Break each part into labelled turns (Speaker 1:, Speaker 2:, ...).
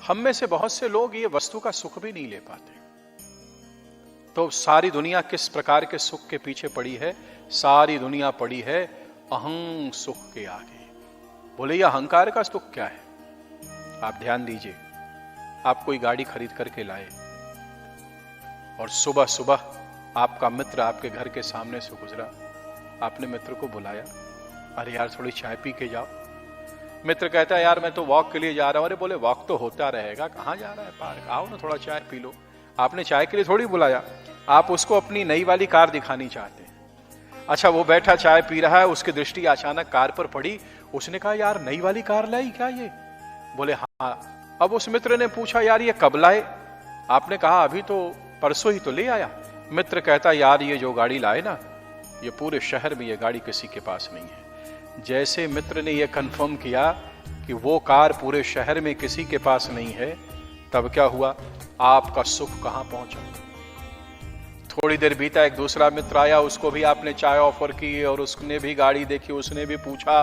Speaker 1: हम में से बहुत से लोग ये वस्तु का सुख भी नहीं ले पाते। तो सारी दुनिया किस प्रकार के सुख के पीछे पड़ी है? सारी दुनिया पड़ी है अहं सुख के आगे। बोले ये अहंकार का सुख क्या है? आप ध्यान दीजिए, आप कोई गाड़ी खरीद करके लाए और सुबह सुबह आपका मित्र आपके घर के सामने से गुजरा, आपने मित्र को बुलाया, अरे यार थोड़ी चाय पी के जाओ। मित्र कहता है यार मैं तो वॉक के लिए जा रहा हूं। अरे बोले वॉक तो होता रहेगा, कहां जा रहा है? पार्क आओ ना, थोड़ा चाय पी लो। आपने चाय के लिए थोड़ी बुलाया, आप उसको अपनी नई वाली कार दिखानी चाहते हैं। अच्छा, वो बैठा चाय पी रहा है, उसकी दृष्टि अचानक कार पर पड़ी, उसने कहा यार नई वाली कार लाई क्या ये? बोले हाँ। अब उस मित्र ने पूछा यार ये कब लाए? आपने कहा अभी तो परसों ही तो ले आया। मित्र कहता यार ये जो गाड़ी लाए ना, ये पूरे शहर में ये गाड़ी किसी के पास नहीं है। जैसे मित्र ने यह कंफर्म किया कि वो कार पूरे शहर में किसी के पास नहीं है, तब क्या हुआ? आपका सुख कहां पहुंचा? थोड़ी देर बीता, एक दूसरा मित्र आया, उसको भी आपने चाय ऑफर की और उसने भी गाड़ी देखी, उसने भी पूछा,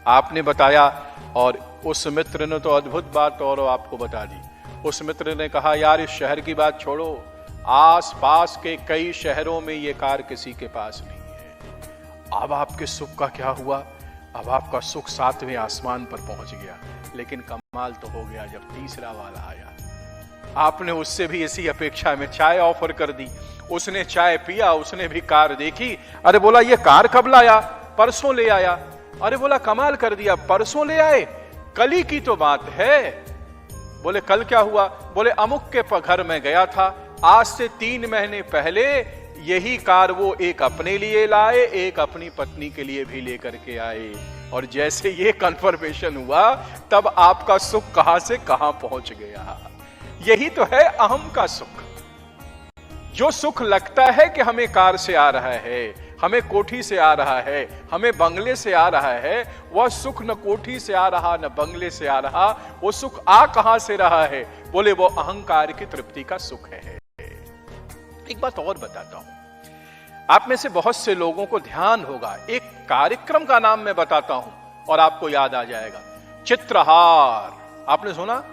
Speaker 1: आपने बताया, और उस मित्र ने तो अद्भुत बात और आपको बता दी। उस मित्र ने कहा यार इस शहर की बात छोड़ो, आस पास के कई शहरों में ये कार किसी के पास नहीं है। अब आपके सुख का क्या हुआ? अब आपका सुख 7वें आसमान पर पहुंच गया। लेकिन कमाल तो हो गया जब तीसरा वाला आया, आपने उससे भी इसी अपेक्षा में चाय ऑफर कर दी। उसने चाय पिया, उसने भी कार देखी। अरे बोला ये कार कब लाया? परसों ले आया। अरे बोला कमाल कर दिया, परसों ले आए, कल ही की तो बात है। बोले कल क्या हुआ? बोले अमुक के घर में गया था, आज से 3 महीने पहले यही कार वो एक अपने लिए लाए, एक अपनी पत्नी के लिए भी लेकर के आए। और जैसे ये कन्फर्मेशन हुआ, तब आपका सुख कहां से कहां पहुंच गया। यही तो है अहम का सुख। जो सुख लगता है कि हमें कार से आ रहा है, हमें कोठी से आ रहा है, हमें बंगले से आ रहा है, वह सुख न कोठी से आ रहा न बंगले से आ रहा। वो सुख आ कहां से रहा है? बोले वो अहंकार की तृप्ति का सुख है। एक बात और बताता हूं, आप में से बहुत से लोगों को ध्यान होगा, एक कार्यक्रम का नाम मैं बताता हूं और आपको याद आ जाएगा, चित्रहार। आपने सुना?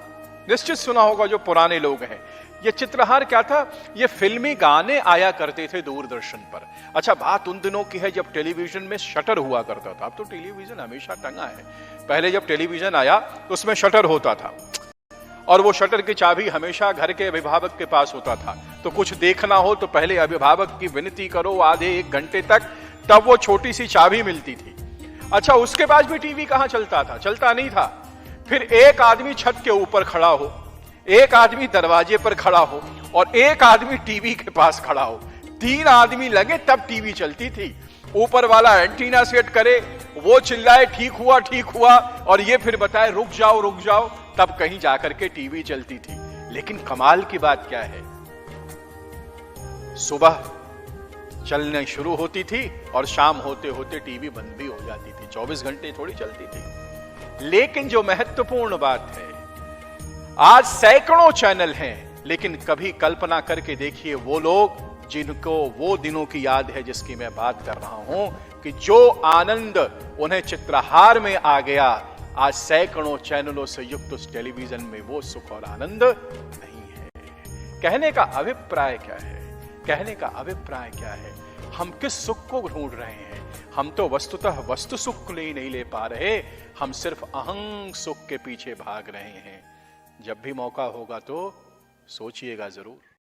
Speaker 1: निश्चित सुना होगा जो पुराने लोग हैं। ये चित्रहार क्या था? ये फिल्मी गाने आया करते थे दूरदर्शन पर। अच्छा, बात उन दिनों की है जब टेलीविजन में शटर हुआ करता था। अब तो टेलीविजन हमेशा टंगा है। पहले जब टेलीविजन आया तो उसमें शटर होता था और वो शटर की चाबी हमेशा घर के अभिभावक के पास होता था। तो कुछ देखना हो तो पहले अभिभावक की विनती करो आधे 1 घंटे तक, तब वो छोटी सी चाबी मिलती थी। अच्छा, उसके बाद भी टीवी कहां चलता था? चलता नहीं था। फिर एक आदमी छत के ऊपर खड़ा हो, एक आदमी दरवाजे पर खड़ा हो और एक आदमी टीवी के पास खड़ा हो। 3 आदमी लगे तब टीवी चलती थी। ऊपर वाला एंटीना सेट करे, वो चिल्लाए ठीक हुआ ठीक हुआ, और ये फिर बताए रुक जाओ, तब कहीं जाकर के टीवी चलती थी। लेकिन कमाल की बात क्या है, सुबह चलने शुरू होती थी और शाम होते होते टीवी बंद भी हो जाती थी। 24 घंटे थोड़ी चलती थी। लेकिन जो महत्वपूर्ण बात है, आज सैकड़ों चैनल हैं, लेकिन कभी कल्पना करके देखिए वो लोग जिनको वो दिनों की याद है जिसकी मैं बात कर रहा हूं, कि जो आनंद उन्हें चित्रहार में आ गया, आज सैकड़ों चैनलों से युक्त उस टेलीविजन में वो सुख और आनंद नहीं है। कहने का अभिप्राय क्या है? कहने का अभिप्राय क्या है? हम किस सुख को ढूंढ रहे हैं? हम तो वस्तुतः वस्तु सुख नहीं ले पा रहे, हम सिर्फ अहं सुख के पीछे भाग रहे हैं। जब भी मौका होगा तो सोचिएगा जरूर।